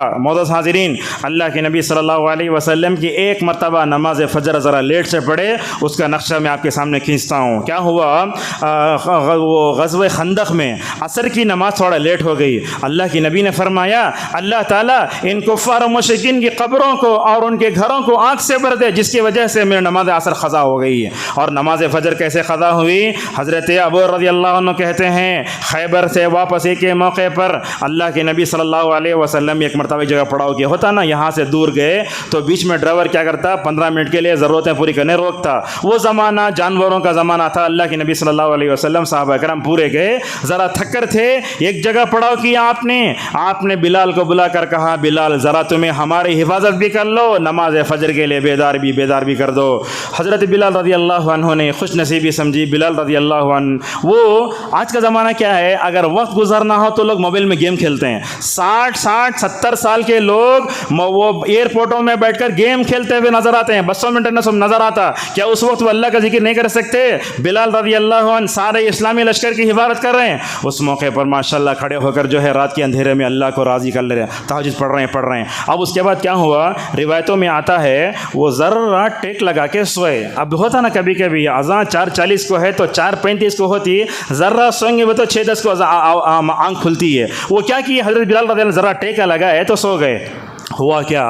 معزز حاضرین، اللہ کے نبی صلی اللہ علیہ وسلم کی ایک مرتبہ نماز فجر ذرا لیٹ سے پڑھے، اس کا نقشہ میں آپ کے سامنے کھینچتا ہوں۔ کیا ہوا، وہ غزوہ خندق میں عصر کی نماز تھوڑا لیٹ ہو گئی۔ اللہ کی نبی نے فرمایا اللہ تعالیٰ ان کفار و مشرکین کی قبروں کو اور ان کے گھروں کو آگ سے بھر دے، جس کی وجہ سے میری نماز عصر قضا ہو گئی۔ اور نماز فجر کیسے قضا ہوئی؟ حضرت ابو رضی اللہ عنہ کہتے ہیں خیبر سے واپسی کے موقع پر اللہ کے نبی صلی اللہ علیہ وسلم ایک مرتبہ جگہ پڑاؤ کیا ہوتا نا، یہاں سے دور گئے تو بیچ میں ڈرائیور کیا کرتا، 15 منٹ کے لیے ضرورتیں پوری کرنے روکتا۔ وہ زمانہ جانوروں کا زمانہ تھا۔ اللہ کے نبی صلی اللہ علیہ وسلم صحابہ کرام پورے گئے، ذرا تھک کر تھے، ایک جگہ پڑاؤ کیا آپ نے بلال کو بلا کر کہا بلال ذرا تمہیں ہماری حفاظت بھی کر لو، نماز فجر کے لیے بیدار بھی کر دو۔ حضرت بلال رضی اللہ عنہ نے خوش نصیبی سمجھی۔ بلال رضی اللہ عنہ، وہ آج کا زمانہ کیا ہے، اگر وقت گزرنا ہو تو لوگ موبائل میں گیم کھیلتے ہیں۔ 60 سال کے لوگ وہ ایئرپورٹوں میں بیٹھ کر گیم کھیلتے ہوئے نظر آتے ہیں، بسوں میں انٹرنیٹ نظر آتا۔ کیا اس وقت وہ اللہ کا ذکر نہیں کر سکتے؟ بلال رضی اللہ عنہ سارے اسلامی لشکر کی حفاظت کر رہے ہیں، اس موقع پر ماشاءاللہ کھڑے ہو کر جو ہے رات کے اندھیرے میں اللہ کو راضی کر لے رہے ہیں، تہجد پڑھ رہے ہیں۔ اب اس کے بعد کیا ہوا، روایتوں میں آتا ہے وہ ذرا ٹیک لگا کے سوئے۔ اب ہوتا نا کبھی کبھی اذان 4:40 کو ہے تو 4:35 کو ہوتی، ذرا سوئیں گے تو 6:10 کو آنکھ کھلتی ہے۔ وہ کیا کی، حضرت بلال رضی اللہ عنہ ذرا ٹیکا لگا ہے تو سو گئے۔ ہوا کیا،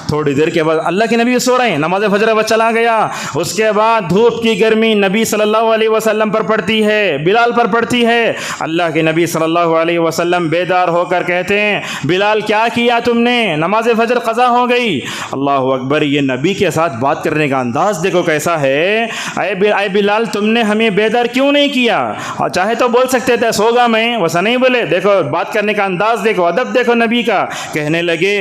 تھوڑی دیر کے بعد اللہ کے نبی سو رہے ہیں، نماز فجر وقت چلا گیا۔ اس کے بعد دھوپ کی گرمی نبی صلی اللہ علیہ وسلم پر پڑتی ہے، بلال پر پڑتی ہے۔ اللہ کے نبی صلی اللہ علیہ وسلم بیدار ہو کر کہتے ہیں بلال کیا کیا تم نے، نماز فجر قضا ہو گئی۔ اللہ اکبر، یہ نبی کے ساتھ بات کرنے کا انداز دیکھو کیسا ہے۔ اے بلال تم نے ہمیں بیدار کیوں نہیں کیا؟ اور چاہے تو بول سکتے تھے سو گا میں، ویسا نہیں بولے۔ دیکھو بات کرنے کا انداز دیکھو، ادب دیکھو نبی کا۔ کہنے لگے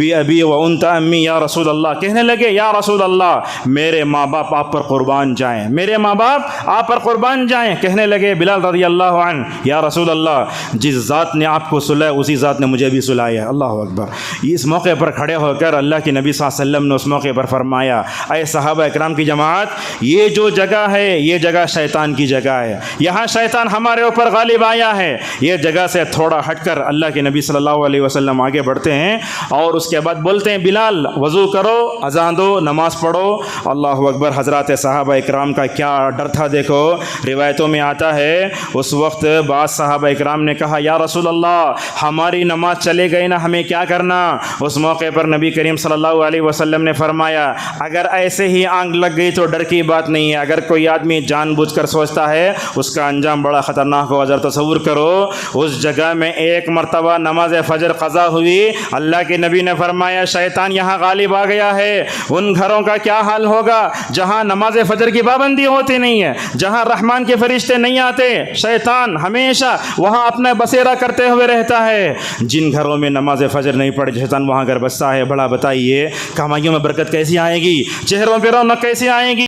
ابی و انت امی یا رسول اللہ، کہنے لگے یا رسول اللہ میرے ماں باپ آپ پر قربان جائیں، میرے ماں باپ آپ پر قربان جائیں۔ کہنے لگے بلال رضی اللہ عنہ یا رسول اللہ جس ذات نے آپ کو سلایا اسی ذات نے مجھے بھی سلایا ہے۔ اللہ اکبر۔ اس موقع پر کھڑے ہو کر اللہ کے نبی صلی اللہ علیہ وسلم نے اس موقع پر فرمایا اے صحابہ اکرام کی جماعت، یہ جو جگہ ہے یہ جگہ شیطان کی جگہ ہے، یہاں شیطان ہمارے اوپر غالب آیا ہے۔ یہ جگہ سے تھوڑا ہٹ کر اللہ کے نبی صلی اللہ علیہ وسلم آگے بڑھتے ہیں اور اس کے بعد بولتے ہیں بلال وضو کرو، اذان دو، نماز پڑھو۔ اللہ اکبر۔ حضرات صحابہ اکرام کا کیا ڈر تھا دیکھو۔ روایتوں میں آتا ہے اس وقت بعض صحابہ اکرام نے کہا یا رسول اللہ ہماری نماز چلے گئی نا، ہمیں کیا کرنا؟ اس موقع پر نبی کریم صلی اللہ علیہ وسلم نے فرمایا اگر ایسے ہی آنکھ لگ گئی تو ڈر کی بات نہیں ہے، اگر کوئی آدمی جان بوجھ کر سوچتا ہے اس کا انجام بڑا خطرناک ہو۔ ذرا تصور کرو اس جگہ میں ایک مرتبہ نماز فجر قضا ہوئی، اللہ کے نبی نے فرمایا شیطان یہاں غالب آ گیا ہے۔ ان گھروں کا کیا حال ہوگا جہاں نماز فجر کی پابندی ہوتی نہیں ہے، جہاں رحمان کے فرشتے نہیں آتے، شیطان ہمیشہ وہاں اپنا بسیرا کرتے ہوئے رہتا ہے۔ جن گھروں میں نماز فجر نہیں پڑھی شیطان وہاں گھر بستا ہے۔ بڑا بتائیے کمائیوں میں برکت کیسی آئے گی، چہروں پہ رونق کیسی آئے گی؟